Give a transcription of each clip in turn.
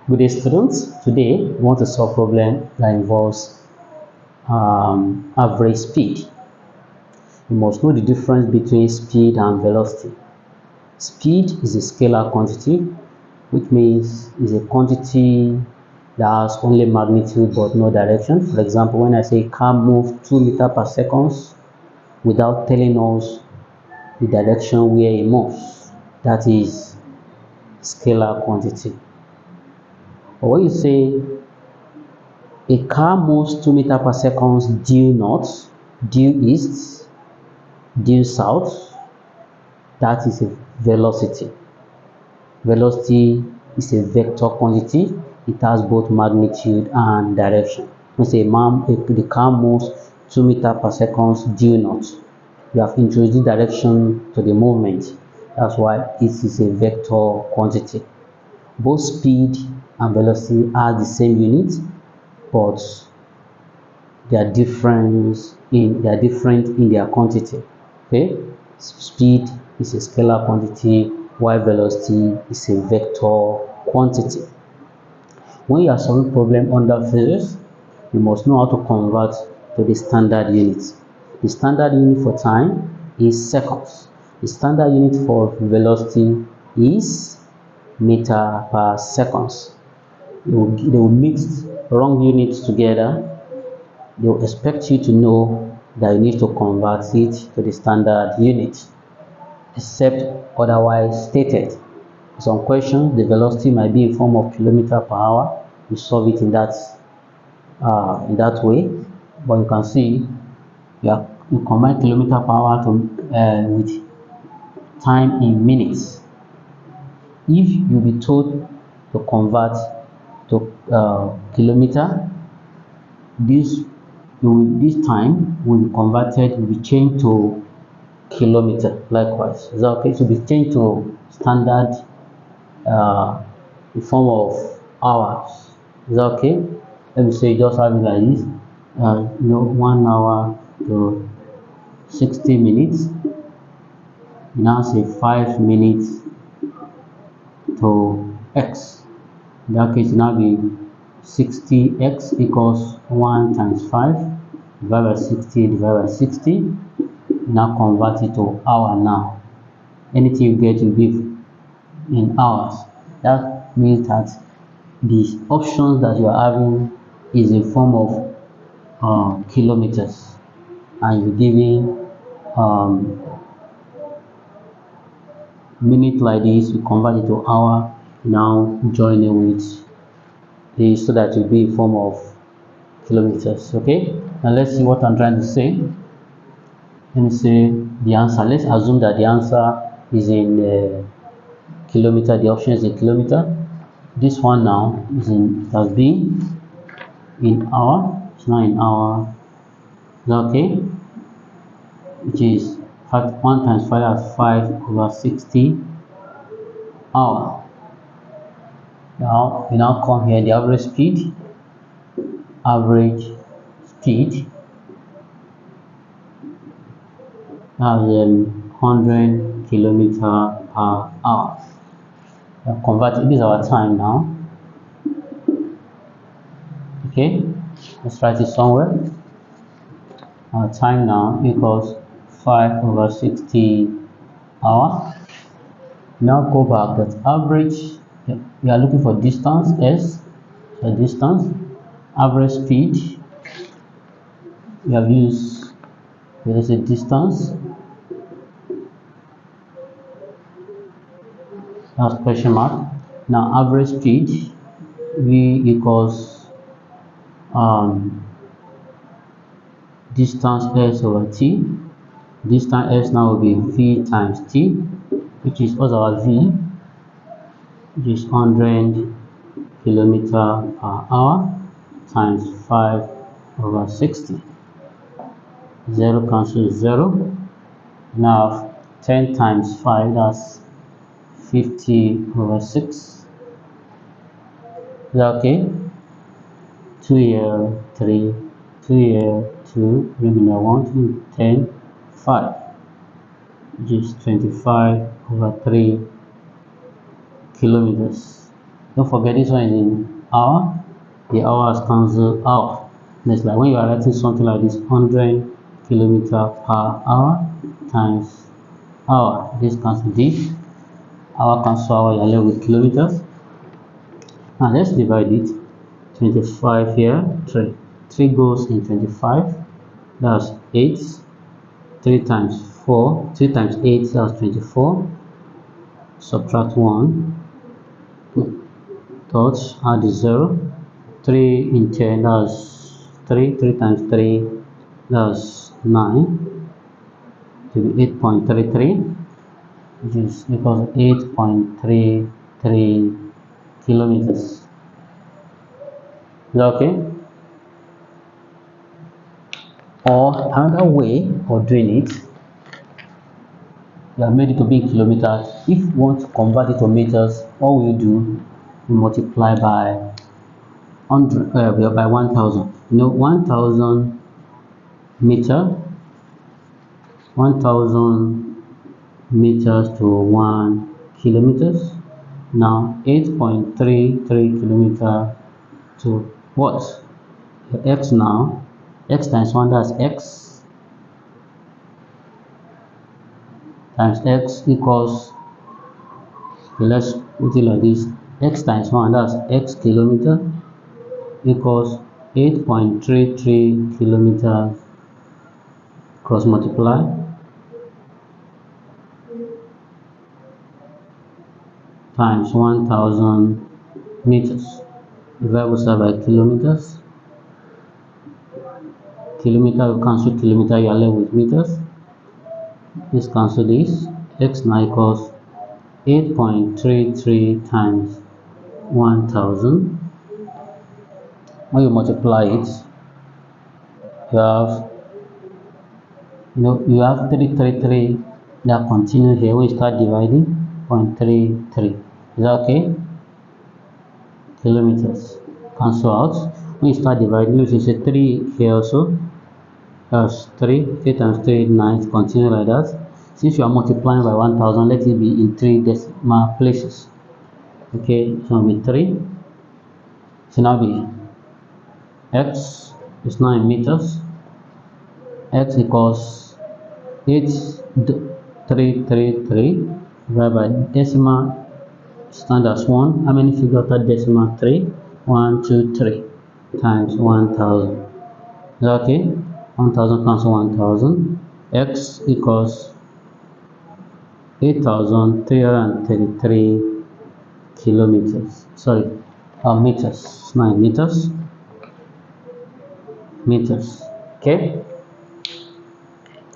Good day, students. Today, we want to solve a problem that involves average speed. You must know the difference between speed and velocity. Speed is a scalar quantity, which means it's a quantity that has only magnitude but no direction. For example, when I say a car moves 2 meters per second without telling us the direction where it moves, that is scalar quantity. Or when you say a car moves 2 meters per second due north, due east, due south, that is a velocity. Velocity is a vector quantity. It has both magnitude and direction. When say the car moves 2 meters per second due north, you have introduced direction to the movement. That's why it is a vector quantity. Both speed and velocity are the same unit, but they are different in their quantity. Okay, speed is a scalar quantity, while velocity is a vector quantity. When you are solving problem under physics, you must know how to convert to the standard unit. The standard unit for time is seconds. The standard unit for velocity is meter per seconds. They will mix wrong units together. They will expect you to know that you need to convert it to the standard unit, except otherwise stated. Some questions, the velocity might be in form of kilometer per hour. You solve it in that way, but you can see you combine kilometer per hour with time in minutes. If you be told to convert to kilometer, this time will be converted, will be changed to kilometer. Likewise, is that okay? It will be changed to standard in form of hours. Is that okay? Let me say just have it like this. 1 hour to 60 minutes. Now say 5 minutes to x. In that case, now be 60x equals 1 times 5 divided by 60 divided by 60. Now convert it to hour. Now anything you get will be in hours. That means that the options that you are having is in form of kilometers, and you're giving minute like this. You convert it to hour. Now join it with this so that it will be in form of kilometers. Okay, now let's see what I'm trying to say. Let me say the answer. Let's assume that the answer is in kilometer. The option is in kilometer. This one now has been in hour. It's now in hour. Is that okay? Which is 1 times 5 is 5 over 60 hour. Now we now come here, the average speed. Average speed has 100 kilometer per hour. Convert it is our time now. Okay, let's write it somewhere. Our time now equals 5 over 60 hour. Now go back. That average, we are looking for distance s. So distance, average speed. We have used, there is a distance. That's question mark. Now average speed, v equals distance s over t. Distance s now will be v times t, which is also our v, which is 100 kilometer per hour times 5 over 60. 0 cancels 0. Now 10 times 5, that's 50 over 6. Is that okay? 2 here, 3, 2 here, 2, remainder 1, 2, 10, 5, which is 25 over 3 kilometers. Don't forget this one is in hour. The hours cancel hour. Next, like when you are writing something like this, 100 kilometer per hour times hour. This cancel this. Hour cancel hour, you're left with kilometers. Now let's divide it. 25 here, 3. 3 goes in 25. That's 8. 3 times 4. 3 times 8, that's 24. Subtract 1. Touch, add the 0. 3 in 10, that's 3. 3 times 3, that's 9. To be 8.33, which is equal to 8.33 kilometers. Is that okay? Or another way of doing it, you have made it to be in kilometers. If you want to convert it to meters, what will you do? You multiply by 100, by 1000. You know, 1000 meter, 1000 meters to 1 kilometers. Now 8.33 kilometer to what? X now. X times 1, that's x, times x equals, let's put it like this, x times 1, that's x kilometer, equals 8.33 kilometers, cross multiply, times 1000 meters. Divide by kilometers. Kilometer, you cancel kilometer, you are left with meters. Let's cancel this. X now equals 8.33 times 1000. When you multiply it, you have, you have 333 that continue here. When you start dividing, 0.33. Is that okay? Kilometers cancel out. When you start dividing, you say 3 here also. That's 3. 3 times 3 is 9. Continue like that. Since you are multiplying by 1000, let it be in 3 decimal places. Okay, so will be 3. So now be x is now in meters. X equals 8333 divided by decimal stand as 1. How many figures after decimal? 3. 1, 2, 3 times 1000. Is that okay? 1000 cancel 1000. X equals 8333 kilometers. Sorry, meters. 9 meters. Meters. Okay,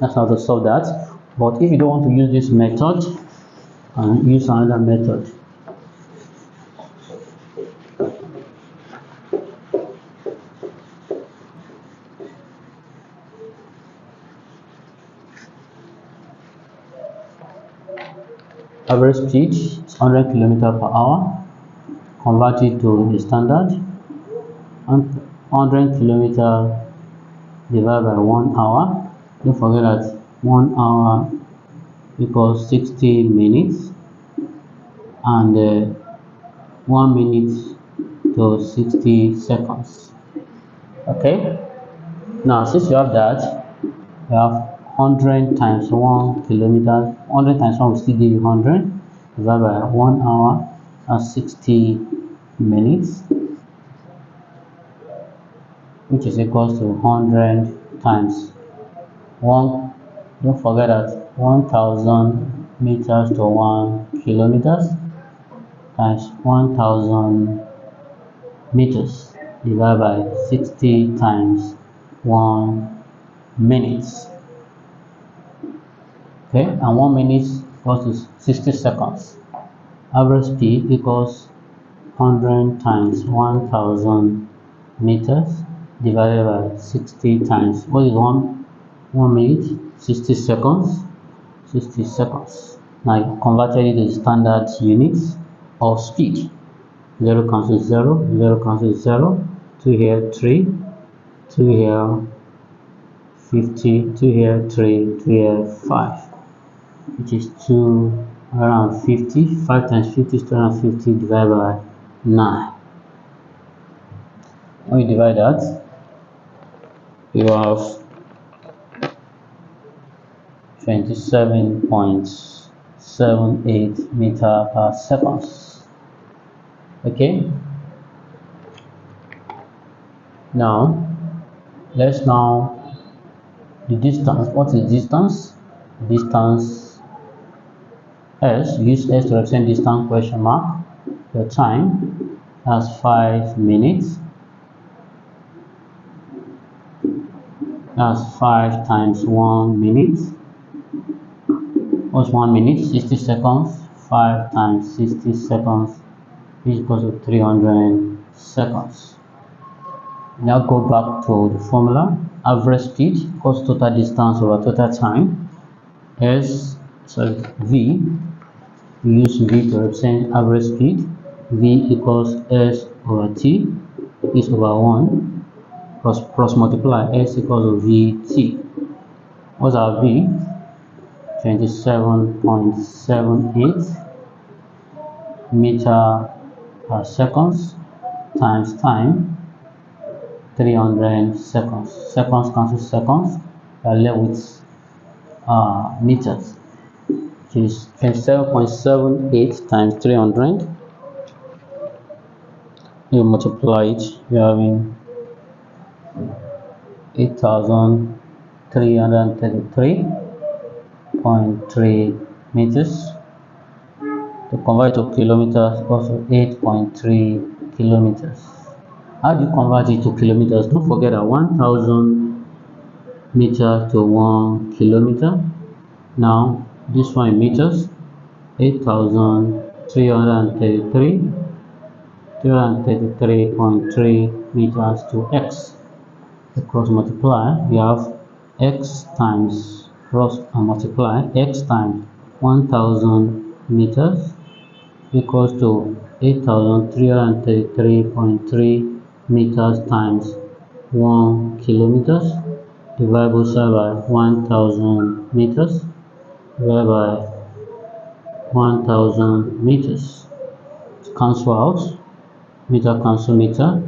that's how to solve that. But if you don't want to use this method, use another method. Average speed is 100 km per hour. Convert it to the standard. 100 km divided by 1 hour. Don't forget that 1 hour equals 60 minutes, and 1 minute to 60 seconds. Okay, now since you have that, you have 100 times 1 kilometer. 100 times 1 will still give you 100 divided by 1 hour, that's 60 minutes, which is equals to 100 times 1. Don't forget that 1000 meters to 1 kilometers times 1000 meters divided by 60 times 1 minute. Okay, and 1 minute equals to 60 seconds. Average speed equals 100 times 1000 meters divided by 60 times, what is 1 minute? 60 seconds. 60 seconds. Now you converted it to standard units of speed. 0 cancels 0, 0 cancels 0, 2 here 3, 2 here 50, 2 here 3, 2 here 5, which is 250. 5 times 50 is 250 divided by 9. When you divide that, you have 27.78 meter per second. Okay, now let's now the distance. What is distance? Distance S, use S to represent distance question mark. Your time, that's 5 minutes. That's 5 times 1 minute. What's 1 minute? 60 seconds. 5 times 60 seconds is equal to 300 seconds. Now go back to the formula. Average speed equals total distance over total time. V, we use V to represent average speed. V equals S over T is over 1 cross multiply S equals to VT. What's our V? 27.78 meter per seconds times time 300 seconds. Seconds cancel seconds, we are left with meters, which is 27.78 times 300. You multiply it, you are having 8,333.3 meters. To convert to kilometers, also 8.3 kilometers. How do you convert it to kilometers? Don't forget that 1,000 meter to 1 kilometer. Now this one in meters, 8,333.3 meters to x. The cross multiply, we have x times cross and multiply x times 1,000 meters equals to 8,333.3 meters times 1 kilometers divided by 1,000 meters divided by 1,000 meters. Cancel out, meter cancel meter.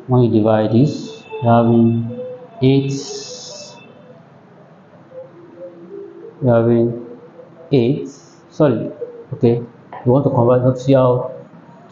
When you divide this, you're having 8. You're having 8. Sorry. Okay. You want to convert? Let's see how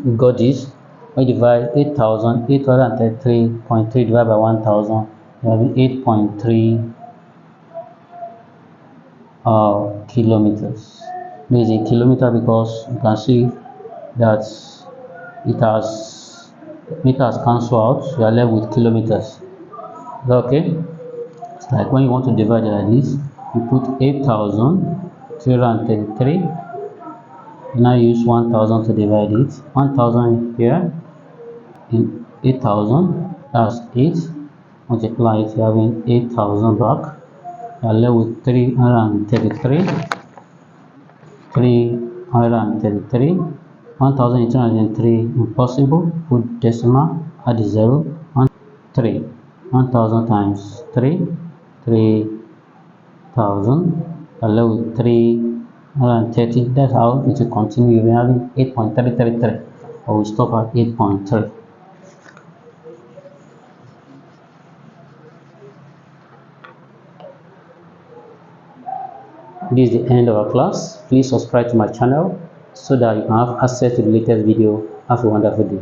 you got this. When you divide 8,833.3 divided by 1,000, you have 8.3 kilometers. This is a kilometer because you can see that it has meters cancel out. You are left with kilometers. Is that okay? It's like when you want to divide it like this, you put 8,333. Now use 1,000 to divide it. 1,000 here in 8,000, that's 8. Multiply it, you're having 8,000 back. You're left with 333. 333. 1,803 impossible. Put decimal, add 0. 3. 1,000 times 3. 3,000. You're left with 330. That's how it will continue. You'll be having 8.333. Or we stop at 8.3. This is the end of our class. Please subscribe to my channel so that you can have access to the latest video. Have a wonderful day.